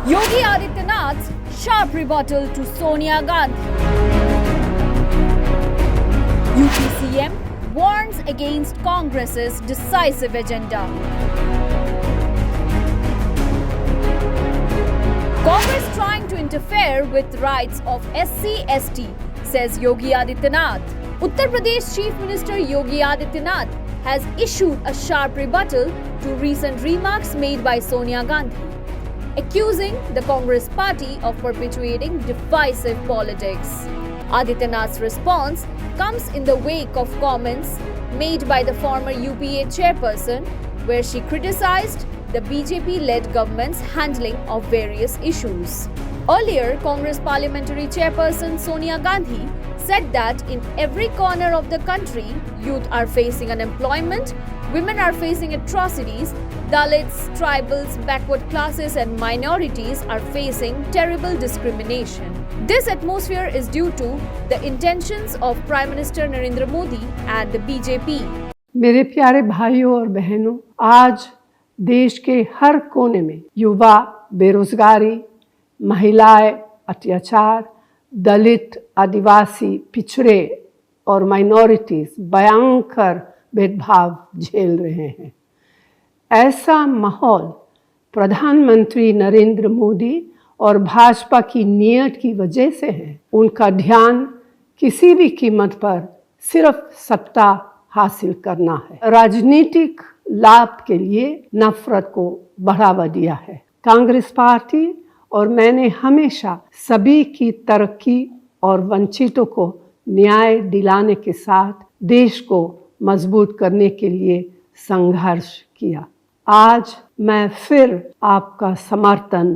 Yogi Adityanath's sharp rebuttal to Sonia Gandhi. UP CM warns against Congress's decisive agenda. Congress trying to interfere with rights of SC/ST, says Yogi Adityanath. Uttar Pradesh Chief Minister Yogi Adityanath has issued a sharp rebuttal to recent remarks made by Sonia Gandhi, accusing the Congress party of perpetuating divisive politics. Adityanath's response comes in the wake of comments made by the former UPA chairperson, where she criticized the BJP-led government's handling of various issues. Earlier, Congress parliamentary chairperson Sonia Gandhi said that in every corner of the country, youth are facing unemployment, women are facing atrocities, Dalits, tribals, backward classes and minorities are facing terrible discrimination. This atmosphere is due to the intentions of Prime Minister Narendra Modi and the BJP. मेरे प्यारे भाइयों और बहनों, आज देश के हर कोने में युवा बेरोजगारी, महिलाएं अत्याचार, दलित, आदिवासी, पिछड़े और माइनॉरिटीज भयंकर भेदभाव झेल रहे हैं। ऐसा माहौल प्रधानमंत्री नरेंद्र मोदी और भाजपा की नीयत की वजह से है। उनका ध्यान किसी भी कीमत पर सिर्फ सत्ता हासिल करना है। राजनीतिक लाभ के लिए नफरत को बढ़ावा दिया है। कांग्रेस पार्टी और मैंने हमेशा सभी की तरक्की और वंचितों को न्याय दिलाने के साथ देश को मजबूत करने के लिए संघर्ष किया। आज मैं फिर आपका समर्थन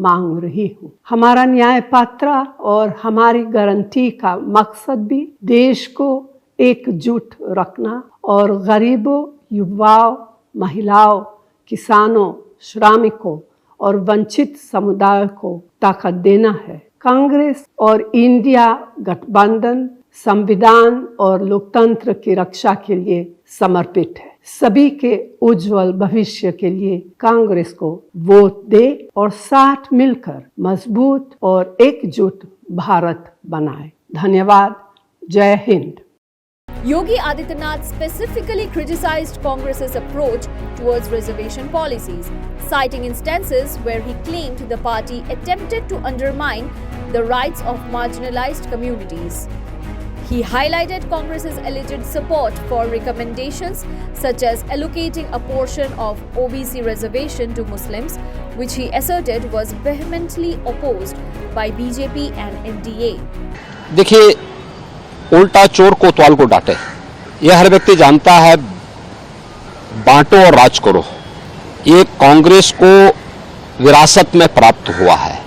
मांग रही हूँ। हमारा न्याय पात्र और हमारी गारंटी का मकसद भी देश को एकजुट रखना और गरीबों, युवाओं, महिलाओं, किसानों, श्रमिकों और वंचित समुदाय को ताकत देना है। कांग्रेस और इंडिया गठबंधन संविधान और लोकतंत्र की रक्षा के लिए समर्पित है। सभी के उज्जवल भविष्य के लिए कांग्रेस को वोट दे और साथ मिलकर मजबूत और एकजुट भारत बनाए। धन्यवाद। जय Hind. Yogi Adityanath specifically criticized Congress's approach towards reservation policies, citing instances where he claimed the party attempted to undermine the rights of marginalized communities. He highlighted Congress's alleged support for recommendations such as allocating a portion of OBC reservation to Muslims, which he asserted was vehemently opposed by BJP and NDA. देखिए, उल्टा चोर कोतवाल को डांटे, यह हर व्यक्ति जानता है। बांटो और राज करो, ये कांग्रेस को विरासत में प्राप्त हुआ है।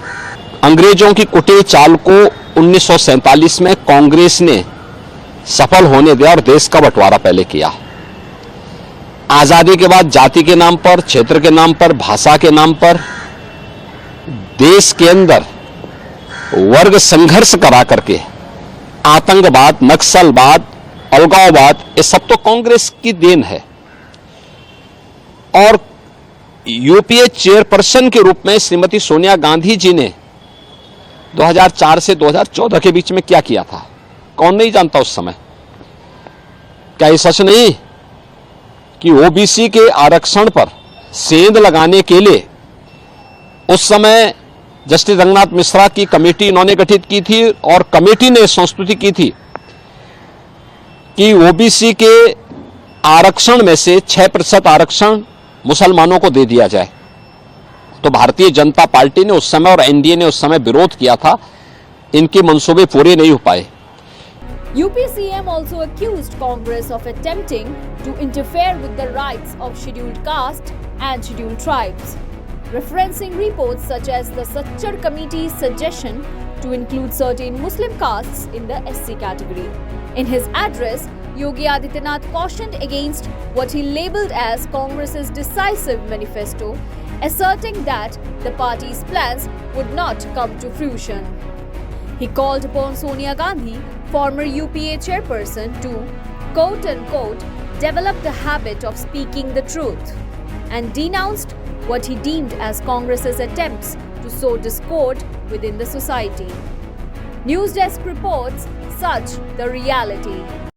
अंग्रेजों की कुटिल चाल को 1947 में कांग्रेस ने सफल होने दिया और देश का बंटवारा पहले किया। आजादी के बाद जाति के नाम पर, क्षेत्र के नाम पर, भाषा के नाम पर देश के अंदर वर्ग संघर्ष करा करके आतंकवाद, नक्सलवाद, अलगाववाद, ये सब तो कांग्रेस की देन है। और यूपीए चेयरपर्सन के रूप में श्रीमती सोनिया गांधी जी ने 2004 से 2014 के बीच में क्या किया था, कौन नहीं जानता उस समय। क्या ये सच नहीं कि ओबीसी के आरक्षण पर सेंध लगाने के लिए उस समय जस्टिस रंगनाथ मिश्रा की कमेटी इन्होंने गठित की थी और कमेटी ने संस्तुति की थी कि ओबीसी के आरक्षण में से 6% आरक्षण मुसलमानों को दे दिया जाए। तो भारतीय जनता पार्टी ने उस समय और एनडीए ने उस समय विरोध किया था, इनके मंसूबे पूरे नहीं हो पाए। UP CM also accused Congress of attempting to interfere with the rights of scheduled caste and scheduled tribes, referencing reports such as the Sachar Committee's suggestion to include certain Muslim castes in the SC category. In his address, Yogi Adityanath cautioned against what he labelled as Congress's decisive manifesto, asserting that the party's plans would not come to fruition. He called upon Sonia Gandhi, former UPA chairperson, to quote-unquote develop the habit of speaking the truth, and denounced what he deemed as Congress's attempts to sow discord within the society. News Desk reports such the reality.